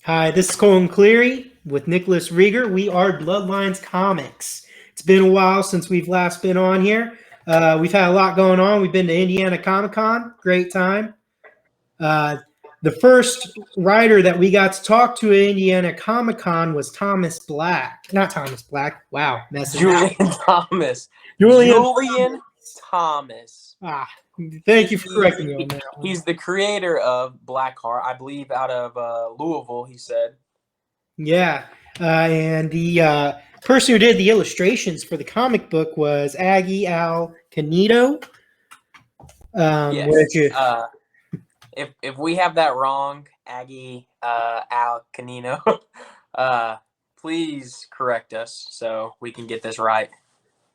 Hi, this is Colin Cleary with Nicholas Rieger. We are Bloodlines Comics. It's been a while since we've last been on here. We've had a lot going on. We've been to Indiana Comic Con, great time. The first writer that we got to talk to at Indiana Comic Con was Thomas Black. Not Thomas Black. Wow, messing Julian Thomas. Julian. Thomas. Thank you for correcting me on that one. He's the creator of Blackheart, I believe, out of Louisville, he said. Yeah, and the person who did the illustrations for the comic book was Aggie Al Canito. Yes. If we have that wrong, Aggie Al Canino, please correct us so we can get this right.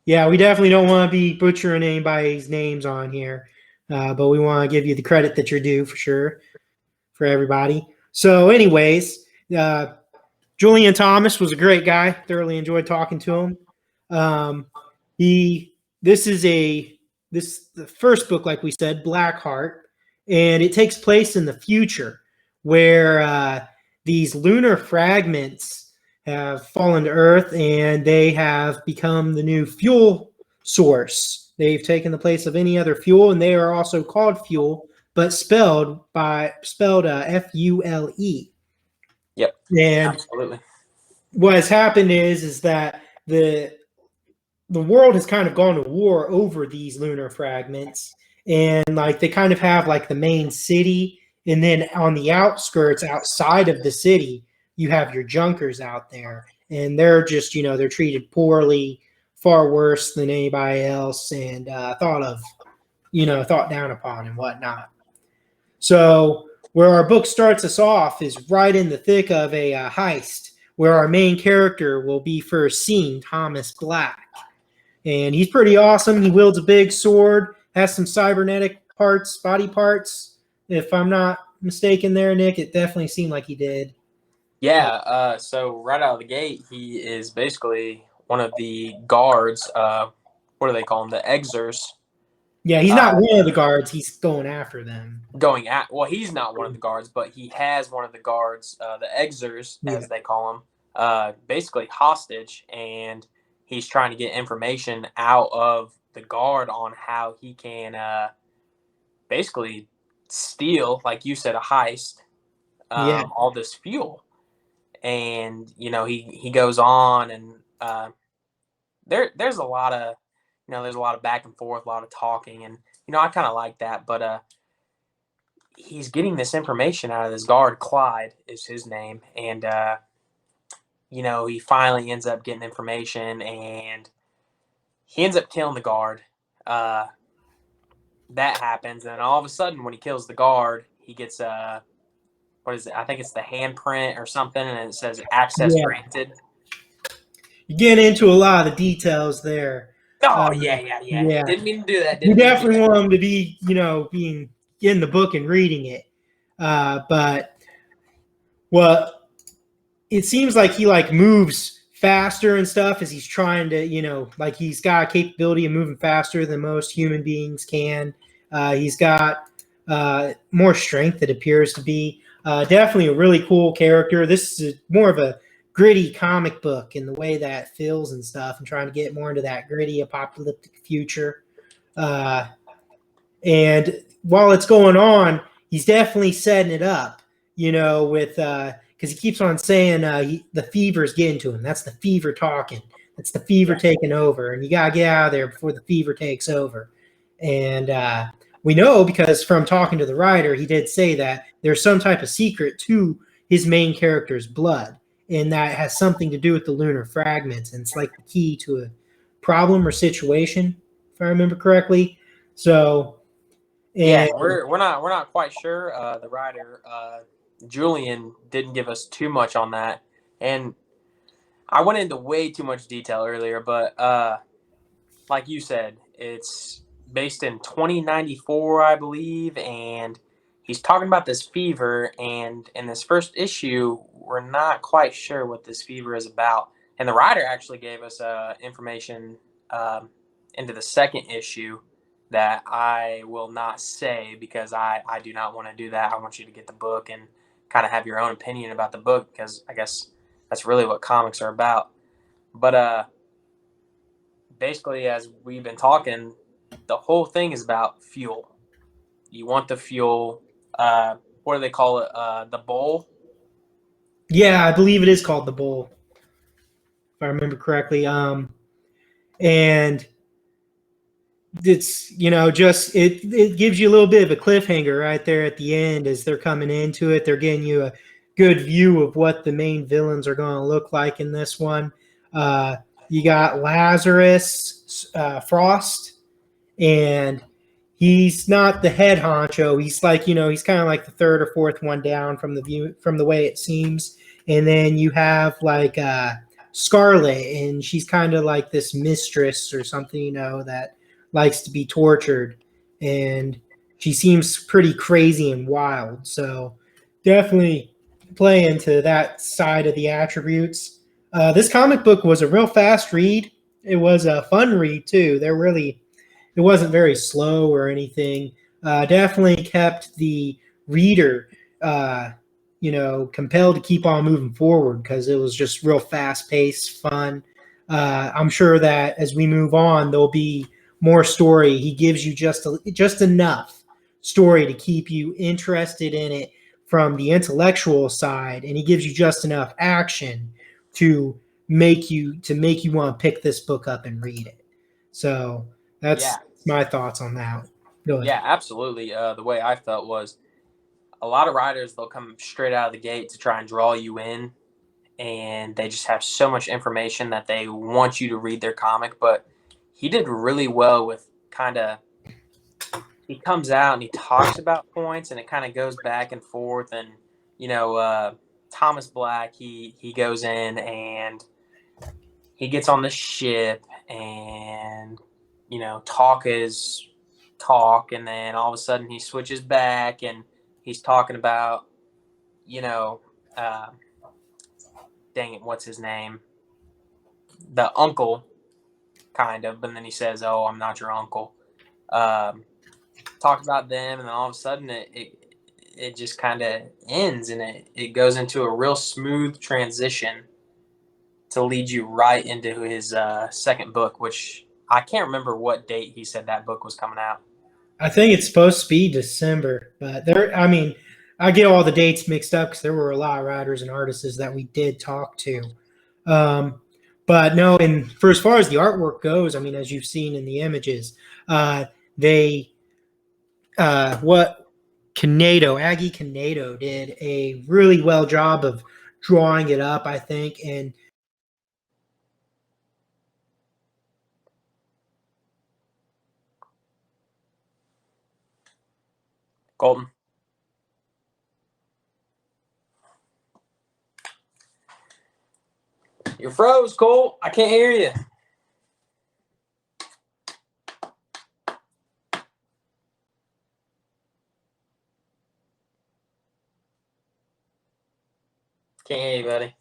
Yeah, we definitely don't want to be butchering anybody's names on here, but we want to give you the credit that you're due for sure, for everybody. So anyways, Julian Thomas was a great guy. Thoroughly enjoyed talking to him. This is the first book, like we said, Blackheart, and it takes place in the future where these lunar fragments have fallen to Earth and they have become the new fuel source. They've taken the place of any other fuel, and they are also called fuel, but spelled F-U-L-E. Yep. And absolutely. What has happened is that the world has kind of gone to war over these lunar fragments, and like they kind of have like the main city, and then on the outskirts outside of the city you have your junkers out there, and they're just, they're treated poorly, far worse than anybody else, and thought down upon and whatnot. So where our book starts us off is right in the thick of a heist where our main character will be first seen, Thomas Black. And he's pretty awesome. He wields a big sword, has some cybernetic parts, body parts. If I'm not mistaken there, Nick, it definitely seemed like he did. Yeah, so right out of the gate, he is basically one of the guards. What do they call them? The Exers. Yeah, he's not one of the guards. He's going after them. Well, he's not one of the guards, but he has one of the guards, the Exers, as they call them, basically hostage, and he's trying to get information out of the guard on how he can basically steal, like you said, a heist, all this fuel. And he goes on, and there's a lot of there's a lot of back and forth, a lot of talking, and I kind of like that. But he's getting this information out of this guard. Clyde is his name, and he finally ends up getting information, and he ends up killing the guard. That happens, and all of a sudden, when he kills the guard, he gets what is it? I think it's the handprint or something, and it says access granted. You get into a lot of the details there. Oh, yeah. Didn't mean to do that. You definitely want him to be, being in the book and reading it. But it seems like he moves faster and stuff as he's trying to, he's got a capability of moving faster than most human beings can. He's got more strength, it appears to be. Definitely a really cool character. This is more of a gritty comic book in the way that it feels and stuff, and trying to get more into that gritty apocalyptic future. And while it's going on, he's definitely setting it up, with because he keeps on saying the fever's getting to him. That's the fever talking. That's the fever taking over, and you gotta get out of there before the fever takes over. And we know, because from talking to the writer, he did say that there's some type of secret to his main character's blood, and that has something to do with the lunar fragments, and it's like the key to a problem or situation, if I remember correctly. So, we're not quite sure. The writer Julian didn't give us too much on that, and I went into way too much detail earlier. But like you said, it's based in 2094, I believe, and he's talking about this fever. And in this first issue, we're not quite sure what this fever is about. And the writer actually gave us information into the second issue that I will not say, because I do not want to do that. I want you to get the book and kind of have your own opinion about the book, because I guess that's really what comics are about. But basically, as we've been talking, the whole thing is about fuel. You want the fuel. What do they call it? The bowl. Yeah, I believe it is called the Bull, if I remember correctly. And it's just it gives you a little bit of a cliffhanger right there at the end as they're coming into it. They're getting you a good view of what the main villains are going to look like in this one. You got Lazarus Frost, and he's not the head honcho. He's like, he's kind of like the third or fourth one down from the way it seems. And then you have like Scarlet, and she's kind of like this mistress or something, that likes to be tortured, and she seems pretty crazy and wild. So definitely play into that side of the attributes. This comic book was a real fast read. It was a fun read too. It wasn't very slow or anything. Definitely kept the reader, compelled to keep on moving forward because it was just real fast paced, fun. I'm sure that as we move on, there'll be more story. He gives you just enough story to keep you interested in it from the intellectual side, and he gives you just enough action to make you want to pick this book up and read it. So that's my thoughts on that. Go ahead. Yeah, absolutely. The way I felt was a lot of writers, they'll come straight out of the gate to try and draw you in, and they just have so much information that they want you to read their comic. But he did really well with he comes out and he talks about points, and it kind of goes back and forth. And, Thomas Black, he goes in and he gets on the ship, and, talk is talk. And then all of a sudden he switches back and he's talking about, uh, dang it, what's his name? The uncle, kind of. But then he says, "Oh, I'm not your uncle." Talk about them, and then all of a sudden it just kind of ends, and it goes into a real smooth transition to lead you right into his second book, which I can't remember what date he said that book was coming out. I think it's supposed to be December, but I get all the dates mixed up because there were a lot of writers and artists that we did talk to. But no, and for as far as the artwork goes, as you've seen in the images, Aggie Canado did a really well job of drawing it up, I think. And Colton. You're froze, Cole. I can't hear you. Can't hear you, buddy.